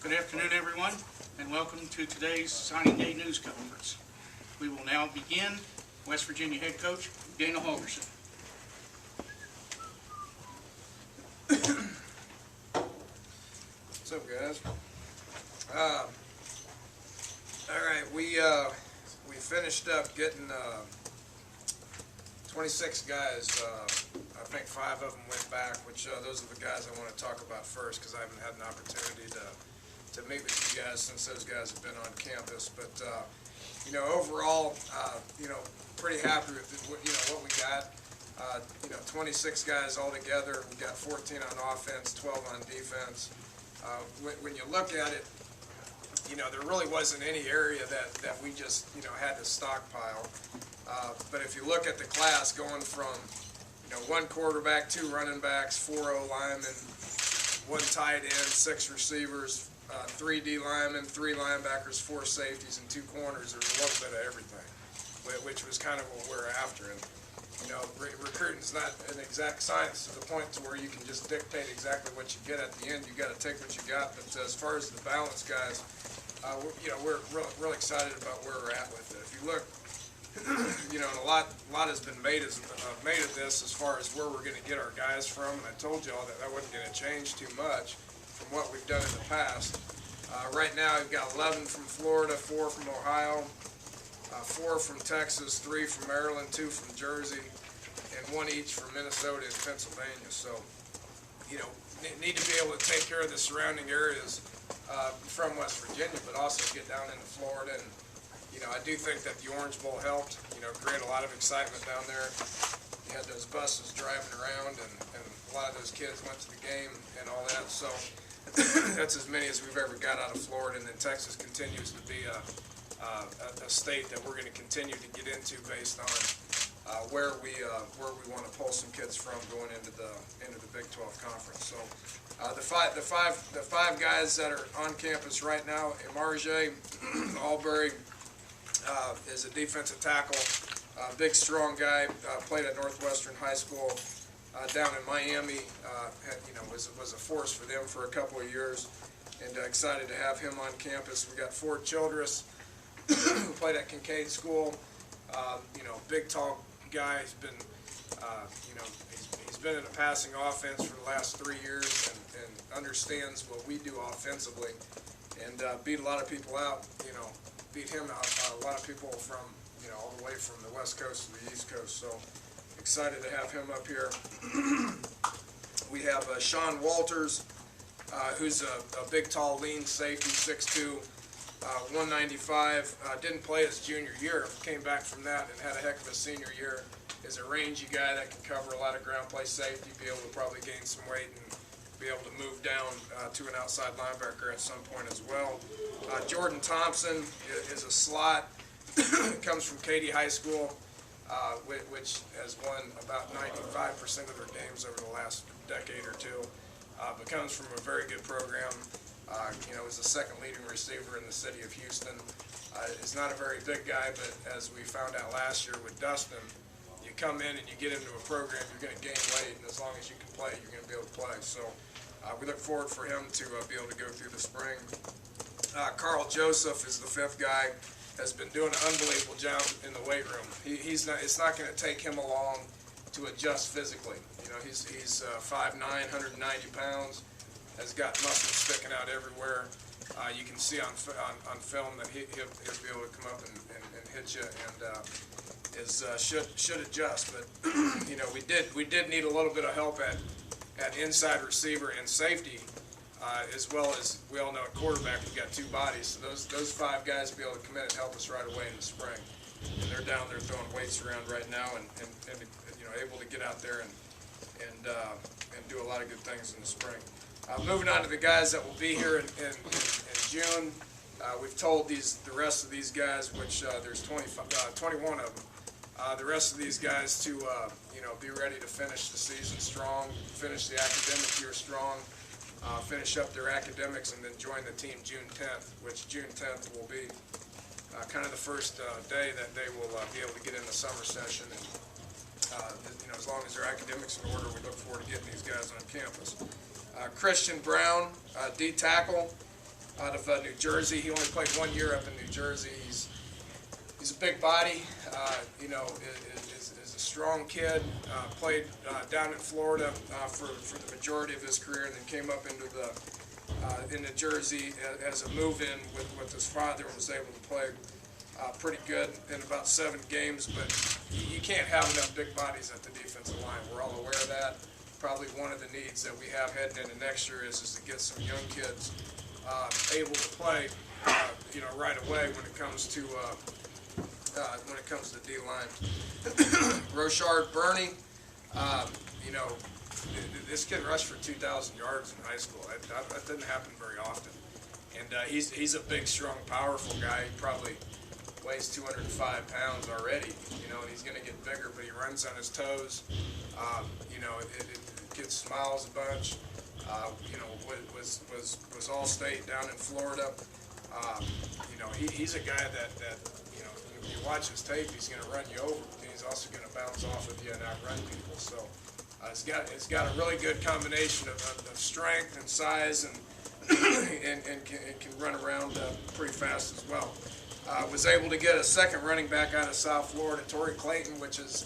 Good afternoon, everyone, and welcome to today's Signing Day News Conference. We will now begin. West Virginia head coach, Dana Holgorsen. What's up, guys? All right, we finished up getting 26 guys. I think 5 of them went back, which those are the guys I want to talk about first because I haven't had an opportunity to meet with you guys since those guys have been on campus. But overall, pretty happy with what we got. 26 guys all together. We got 14 on offense, 12 on defense. When you look at it, there really wasn't any area that we just had to stockpile. But if you look at the class, going from 1 quarterback, 2 running backs, 4 O linemen, 1 tight end, 6 receivers, 3 D linemen, 3 linebackers, 4 safeties, and 2 corners. There's a little bit of everything, which was kind of what we're after. And recruiting's not an exact science to the point to where you can just dictate exactly what you get at the end. You got to take what you got. But as far as the balance, guys, we're really excited about where we're at with it. If you look, and a lot has been made of this as far as where we're going to get our guys from. And I told y'all that wasn't going to change too much from what we've done in the past. Right now, we've got 11 from Florida, 4 from Ohio, 4 from Texas, 3 from Maryland, 2 from Jersey, and 1 each from Minnesota and Pennsylvania. So, need to be able to take care of the surrounding areas from West Virginia, but also get down into Florida. And I do think that the Orange Bowl helped. Create a lot of excitement down there. You had those buses driving around, and a lot of those kids went to the game and all that. So that's as many as we've ever got out of Florida. And then Texas continues to be a state that we're going to continue to get into based on where we want to pull some kids from going into the Big 12 conference. So the five guys that are on campus right now: Emarje Albury is a defensive tackle, big strong guy, played at Northwestern High School down in Miami. Was a force for them for a couple of years, and excited to have him on campus. We got Ford Childress, who played at Kincaid School. Big tall guy. He's been, he's been in a passing offense for the last 3 years and understands what we do offensively, and beat a lot of people out. Beat him out. A lot of people from all the way from the West Coast to the East Coast. So excited to have him up here. We have Sean Walters, who's a big, tall, lean safety, 6'2". 195, didn't play his junior year, came back from that and had a heck of a senior year. Is a rangy guy that can cover a lot of ground play safety, be able to probably gain some weight and be able to move down to an outside linebacker at some point as well. Jordan Thompson is a slot, comes from Katy High School, which has won about 95% of their games over the last decade or two, but comes from a very good program. Is the second leading receiver in the city of Houston. Is not a very big guy, but as we found out last year with Dustin, you come in and you get into a program, you're going to gain weight, and as long as you can play, you're going to be able to play. So we look forward for him to be able to go through the spring. Carl Joseph is the 5th guy, has been doing an unbelievable job in the weight room. It's not going to take him long to adjust physically. He's 5'9", 190 pounds. Has got muscles sticking out everywhere. You can see on film that he'll be able to come up and hit you, and should adjust. But we did need a little bit of help at inside receiver and safety, as well as we all know at quarterback we've got 2 bodies. So those 5 guys will be able to come in and help us right away in the spring. And they're down there throwing weights around right now, and able to get out there and do a lot of good things in the spring. Moving on to the guys that will be here in June, we've told the rest of these guys, which there's 21 of them, the rest of these guys to be ready to finish the season strong, finish the academic year strong, finish up their academics, and then join the team June 10th, which June 10th will be kind of the first day that they will be able to get in the summer session. And as long as their academics in order, we look forward to getting these guys on campus. Christian Brown, D tackle, out of New Jersey. He only played 1 year up in New Jersey. He's a big body, you know, is a strong kid. Played down in Florida for the majority of his career, and then came up into Jersey as a move-in with his father, and was able to play pretty good in about 7 games. But you can't have enough big bodies at the defensive line. We're all aware of that. Probably one of the needs that we have heading into next year is to get some young kids able to play, you know, right away when it comes to D-line. Rochard Burney, you know, this kid rushed for 2,000 yards in high school. That didn't happen very often. And he's a big, strong, powerful guy. He probably weighs 205 pounds already, you know, and he's going to get bigger, but he runs on his toes. You know, kid smiles a bunch. You know, was all-state down in Florida. You know, he's a guy that you know, if you watch his tape, he's going to run you over, but he's also going to bounce off of you and outrun people. So it's got a really good combination of strength and size, and can run around pretty fast as well. Was able to get a second running back out of South Florida, Torrey Clayton, which is,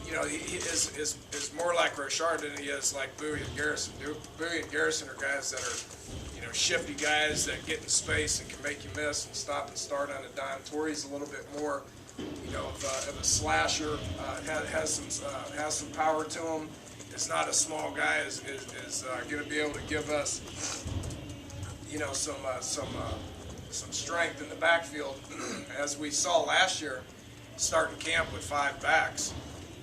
you know, he is more like Rochard than he is like Bowie and Garrison. Bowie and Garrison are guys that are, you know, shifty guys that get in space and can make you miss and stop and start on a dime. Torrey's a little bit more, you know, of a slasher. Has some power to him. Is not a small guy. Is going to be able to give us, you know, some strength in the backfield, as we saw last year, starting camp with 5 backs.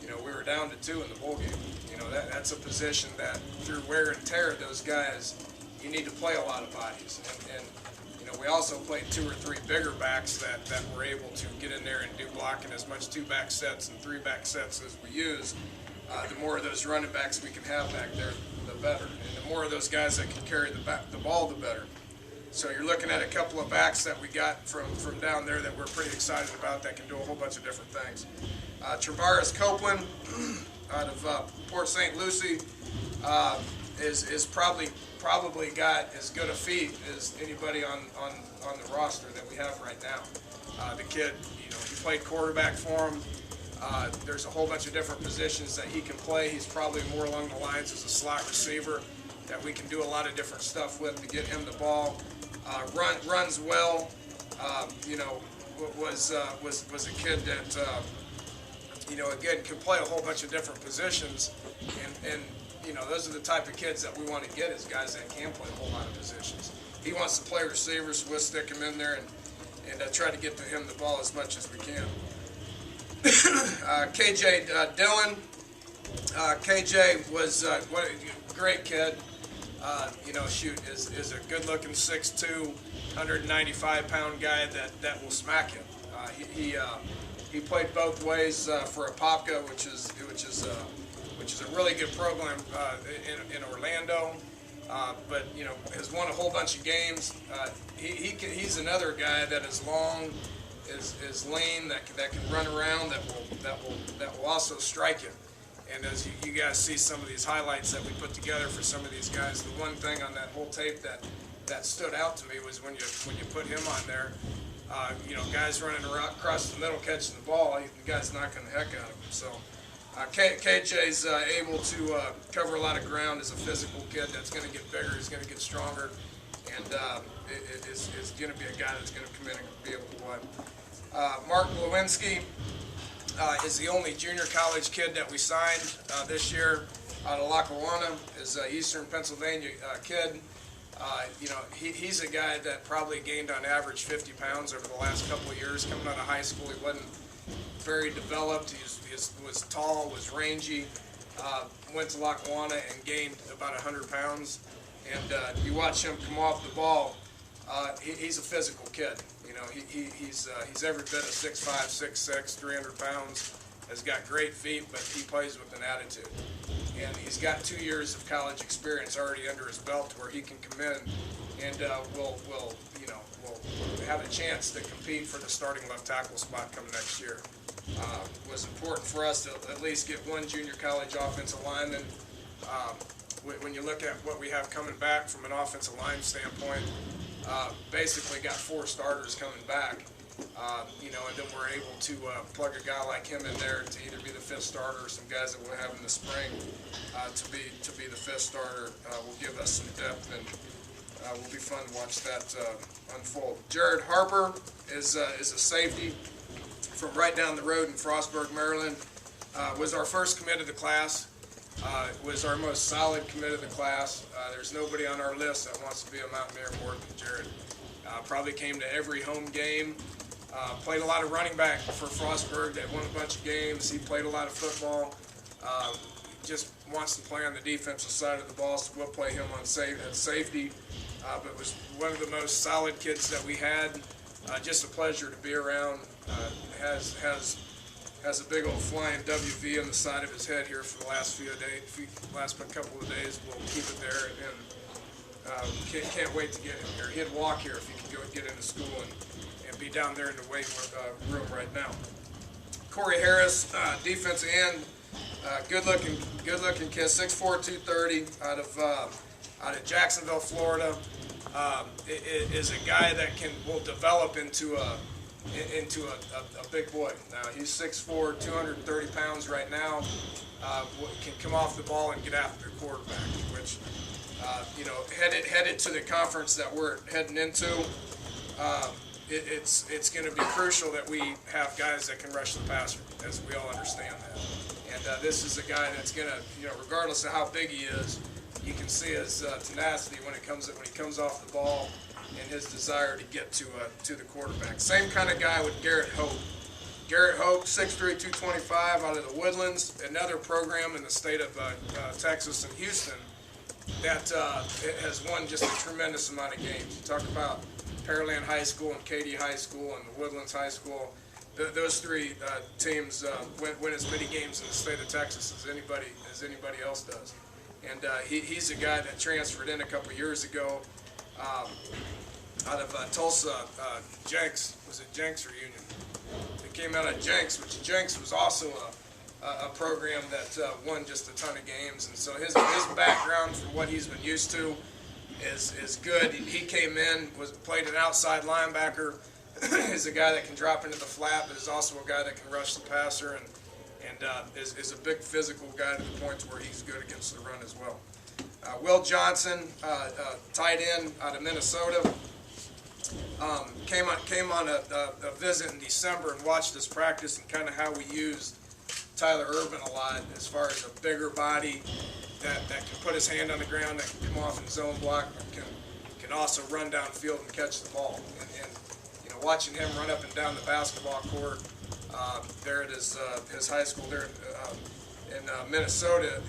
You know, we were down to 2 in the bowl game. You know, that's a position that through wear and tear, those guys, you need to play a lot of bodies. And you know, we also played 2 or 3 bigger backs that were able to get in there and do blocking as much 2-back sets and 3-back sets as we use. The more of those running backs we can have back there, the better. And the more of those guys that can carry the ball, the better. So you're looking at a couple of backs that we got from down there that we're pretty excited about that can do a whole bunch of different things. Travaris Copeland out of Port St. Lucie is probably got as good a feet as anybody on the roster that we have right now. The kid, you know, he played quarterback for him. There's a whole bunch of different positions that he can play. He's probably more along the lines as a slot receiver that we can do a lot of different stuff with to get him the ball. Runs well. You know, was a kid that you know, again, can play a whole bunch of different positions, and you know, those are the type of kids that we want to get, is guys that can play a whole lot of positions. He wants to play receiver, so we'll stick him in there and try to get to him the ball as much as we can. KJ Dillon. KJ was what a great kid. You know, shoot, is a good-looking 6'2", 195-pound guy that will smack you. He played both ways for Apopka, which is a really good program in Orlando. But you know, has won a whole bunch of games. He's another guy that is long, is lean, that can run around, that will also strike you. And as you guys see some of these highlights that we put together for some of these guys, the one thing on that whole tape that stood out to me was when you put him on there, you know, guys running around across the middle catching the ball, the guy's knocking the heck out of him. So KJ's able to cover a lot of ground as a physical kid that's going to get bigger, he's going to get stronger, and is going to be a guy that's going to come in and be able to play. Mark Lewinsky is the only junior college kid that we signed this year out of Lackawanna. Is an Eastern Pennsylvania kid. You know, he's a guy that probably gained on average 50 pounds over the last couple of years. Coming out of high school, he wasn't very developed. He was tall, was rangy. Went to Lackawanna and gained about 100 pounds. And you watch him come off the ball. He's a physical kid. You know, he's every bit of 6'5", 6'6", 300 pounds. Has got great feet, but he plays with an attitude. And he's got 2 years of college experience already under his belt, where he can come in and will have a chance to compete for the starting left tackle spot coming next year. Was important for us to at least get one junior college offensive lineman. When you look at what we have coming back from an offensive line standpoint, basically got 4 starters coming back. And then we're able to plug a guy like him in there to either be the 5th starter or some guys that we'll have in the spring to be the 5th starter. Will give us some depth, and will be fun to watch that unfold. Jared Harper is a safety from right down the road in Frostburg, Maryland. Was our first commit of the class. Was our most solid commit of the class. There's nobody on our list that wants to be a Mountaineer more than Jared. Probably came to every home game. Played a lot of running back for Frostburg. They won a bunch of games. He played a lot of football. Just wants to play on the defensive side of the ball, so we'll play him on safety. But was one of the most solid kids that we had. Just a pleasure to be around. Has a big old flying WV on the side of his head here for the last couple of days. We'll keep it there, and can't wait to get him here. He'd walk here if he could go and get into school and be down there in the weight room right now. Corey Harris, defensive end, good looking kid, 6'4", 230, out of Jacksonville, Florida. Is a guy that will develop into a big boy. Now he's 6'4", 230 pounds right now. Can come off the ball and get after the quarterback, which headed to the conference that we're heading into. It's going to be crucial that we have guys that can rush the passer, as we all understand that. And this is a guy that's going to, regardless of how big he is, you can see his tenacity when he comes off the ball and his desire to get to the quarterback. Same kind of guy with Garrett Hope. Garrett Hope, 6'3", 225, out of the Woodlands, another program in the state of Texas and Houston that has won just a tremendous amount of games. You talk about Pearland High School and Katy High School and the Woodlands High School. Those 3 teams win as many games in the state of Texas as anybody else does. And he's a guy that transferred in a couple years ago out of Tulsa. Jenks, was it Jenks or Union? It came out of Jenks, which Jenks was also a program that won just a ton of games. And so his background from what he's been used to is good. He came in, played an outside linebacker. Is a guy that can drop into the flat, but is also a guy that can rush the passer, and is a big physical guy to the point where he's good against the run as well. Will Johnson, tight end out of Minnesota, came on a visit in December and watched us practice and kind of how we used Tyler Urban a lot as far as a bigger body that can put his hand on the ground, that can come off in zone block, but can also run downfield and catch the ball. And watching him run up and down the basketball court there at his high school there in Minnesota,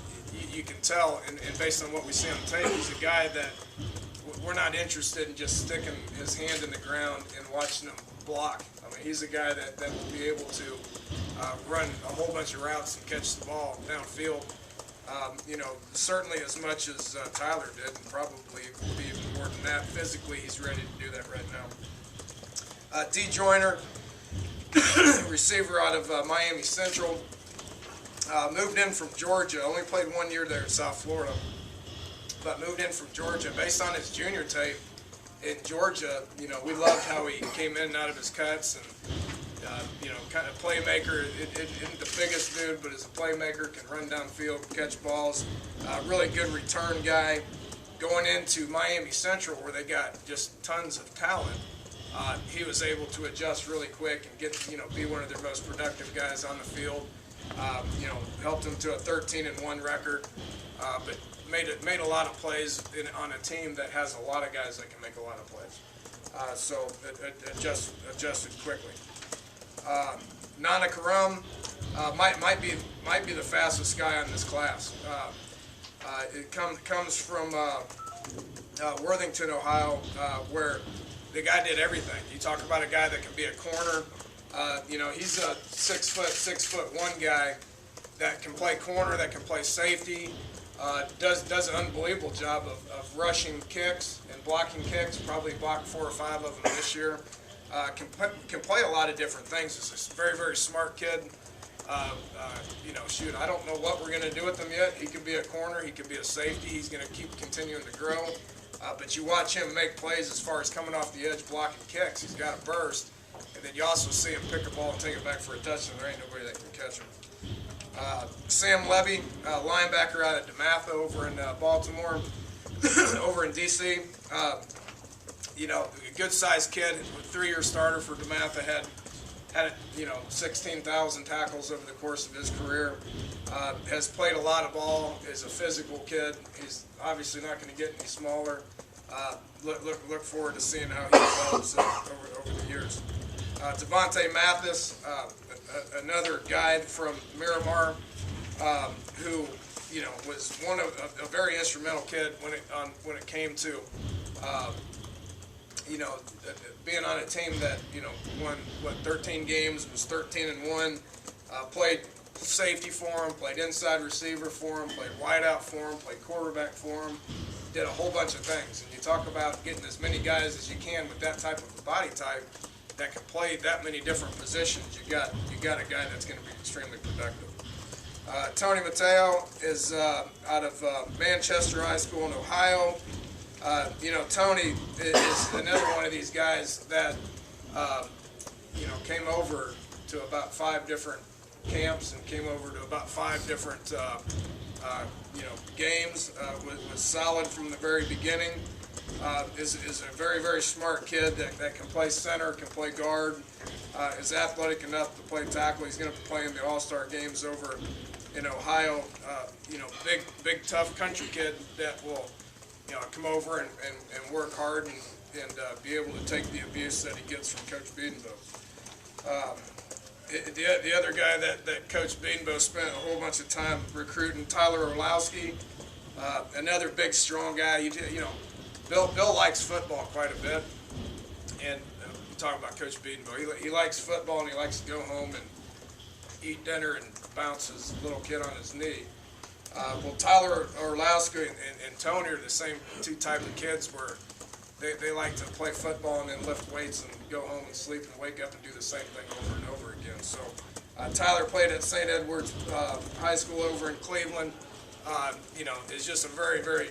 you can tell, and based on what we see on the tape, he's a guy that we're not interested in just sticking his hand in the ground and watching him block. I mean, he's a guy that will be able to run a whole bunch of routes and catch the ball downfield. Certainly as much as Tyler did, and probably will be even more than that. Physically, he's ready to do that right now. D. Joyner, receiver out of Miami Central, moved in from Georgia. Only played 1 year there in South Florida, but moved in from Georgia. Based on his junior tape in Georgia, we loved how he came in and out of his cuts, and kind of playmaker. Isn't the biggest dude, but is a playmaker, can run downfield, catch balls. Really good return guy. Going into Miami Central, where they got just tons of talent, he was able to adjust really quick and get, be one of their most productive guys on the field. Helped them to a 13-1 record, but made a lot of plays on a team that has a lot of guys that can make a lot of plays. So adjusted quickly. Nana Karam might be the fastest guy in this class. It comes from Worthington, Ohio, where the guy did everything. You talk about a guy that can be a corner. He's a 6'1" guy that can play corner, that can play safety. Does an unbelievable job of rushing kicks and blocking kicks. Probably blocked 4 or 5 of them this year. Can play a lot of different things. He's a very, very smart kid. I don't know what we're going to do with him yet. He could be a corner. He could be a safety. He's going to keep continuing to grow. But you watch him make plays as far as coming off the edge, blocking kicks. He's got a burst. And then you also see him pick a ball and take it back for a touchdown. There ain't nobody that can catch him. Sam Levy, linebacker out of DeMatha over in Baltimore, over in D.C. You know, a good-sized kid, a 3-year starter for DeMatha, had 16,000 tackles over the course of his career. Has played a lot of ball. Is a physical kid. He's obviously not going to get any smaller. Look forward to seeing how he develops over the years. Devontae Mathis, another guy from Miramar, who was a very instrumental kid when it came to being on a team that won 13 games, was 13-1, played safety for him, played inside receiver for him, played wideout for him, played quarterback for him, did a whole bunch of things. And you talk about getting as many guys as you can with that type of a body type that can play that many different positions. You got a guy that's going to be extremely productive. Tony Mateo is out of Manchester High School in Ohio. Tony is another one of these guys that came over to about 5 different camps and came over to about 5 different games. Was solid from the very beginning. Is a very, very smart kid that can play center, can play guard, is athletic enough to play tackle. He's going to play in the All-Star games over in Ohio. Big, tough country kid that will come over and work hard and be able to take the abuse that he gets from Coach Bedenbaugh. The other guy that Coach Bedenbaugh spent a whole bunch of time recruiting, Tyler Orlowski, another big, strong guy. Bill likes football quite a bit, and we talk about Coach Bedenbaugh. He likes football, and he likes to go home and eat dinner and bounce his little kid on his knee. Well, Tyler Orlowski and Tony are the same 2 type of kids where they like to play football and then lift weights and go home and sleep and wake up and do the same thing over and over again. So Tyler played at St. Edward's High School over in Cleveland. Is just a very, very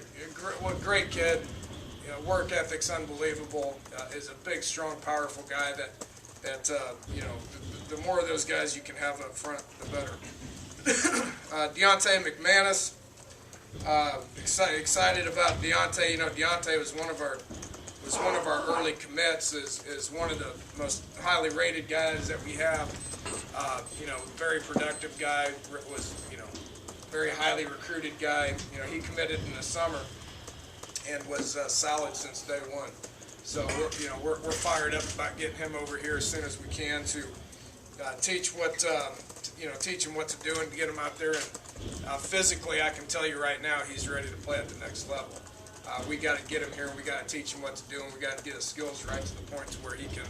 great kid. Work ethic's unbelievable. Is a big, strong, powerful guy that the more of those guys you can have up front, the better. Deontay McManus, excited about Deontay. Deontay was one of our early commits. Is one of the most highly rated guys that we have. Very productive guy. Was very highly recruited guy. He committed in the summer and was solid since day one. So we're fired up about getting him over here as soon as we can to teach him what to do and to get him out there. And physically, I can tell you right now, he's ready to play at the next level. We got to get him here, and we got to teach him what to do, and we got to get his skills right to the point to where he can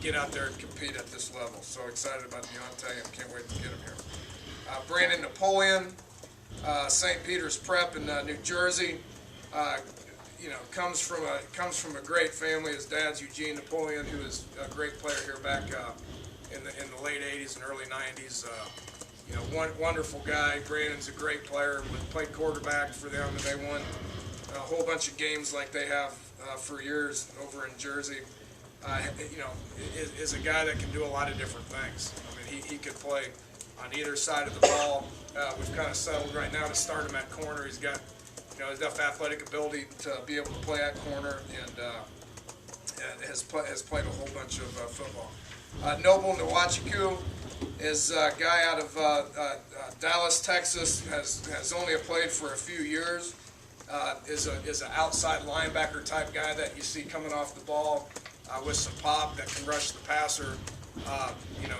get out there and compete at this level. So excited about Deontay, and can't wait to get him here. Brandon Napoleon, St. Peter's Prep in New Jersey. Comes from a great family. His dad's Eugene Napoleon, who is a great player here back in the late 80s and early 90s. Wonderful guy. Brandon's a great player. Played quarterback for them, and they won a whole bunch of games like they have for years over in Jersey. Is a guy that can do a lot of different things. I mean, he could play on either side of the ball. We've kind of settled right now to start him at corner. He's got enough athletic ability to be able to play at corner, and has played a whole bunch of football. Noble Nwachuku is a guy out of Dallas, Texas. Has only played for a few years. Is an outside linebacker type guy that you see coming off the ball with some pop that can rush the passer.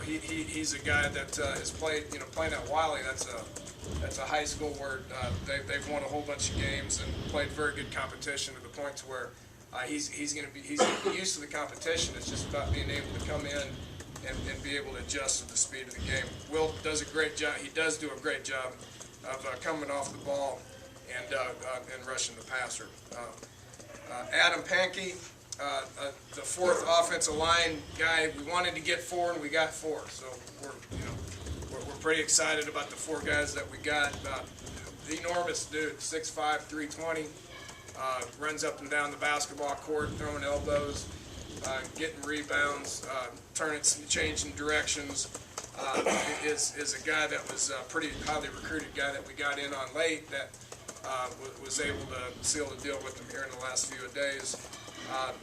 He's a guy that has played playing at Wiley. That's a high school where they've won a whole bunch of games and played very good competition to the point to where he's going to be used to the competition. It's just about being able to come in and be able to adjust to the speed of the game. Will does a great job. He does do a great job of coming off the ball and rushing the passer. Adam Pankey, the 4th offensive line guy. We wanted to get 4 and we got 4. So we're pretty excited about the 4 guys that we got. The enormous dude, 6'5", 320. runs up and down the basketball court, throwing elbows, getting rebounds, turning, changing directions. Is a guy that was a pretty highly recruited guy that we got in on late that was able to seal the deal with him here in the last few days.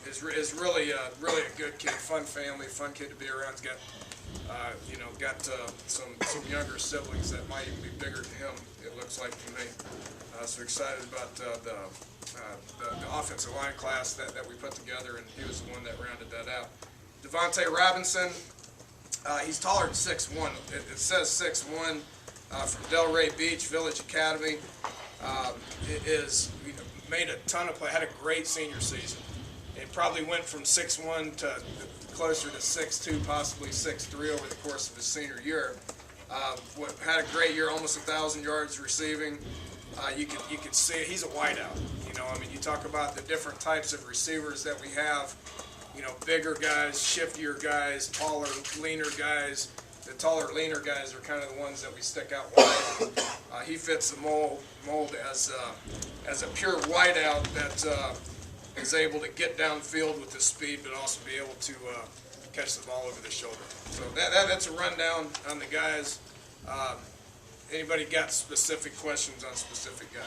Is really a good kid, fun family, fun kid to be around. He's got got some younger siblings that might even be bigger than him. It looks like to me. So excited about the offensive line class that we put together, and he was the one that rounded that out. Devontae Robinson, he's taller than 6'1". It says 6'1", from Delray Beach Village Academy. Made a ton of play, had a great senior season. It probably went from 6'1" to closer to 6'2", possibly 6'3" over the course of his senior year. Had a great year, almost 1,000 yards receiving. You could see he's a wideout. You talk about the different types of receivers that we have. Bigger guys, shiftier guys, taller, leaner guys. The taller, leaner guys are kind of the ones that we stick out wide. He fits the mold as a pure wideout that is able to get downfield with his speed, but also be able to catch the ball over the shoulder. So that's a rundown on the guys. Anybody got specific questions on specific guys?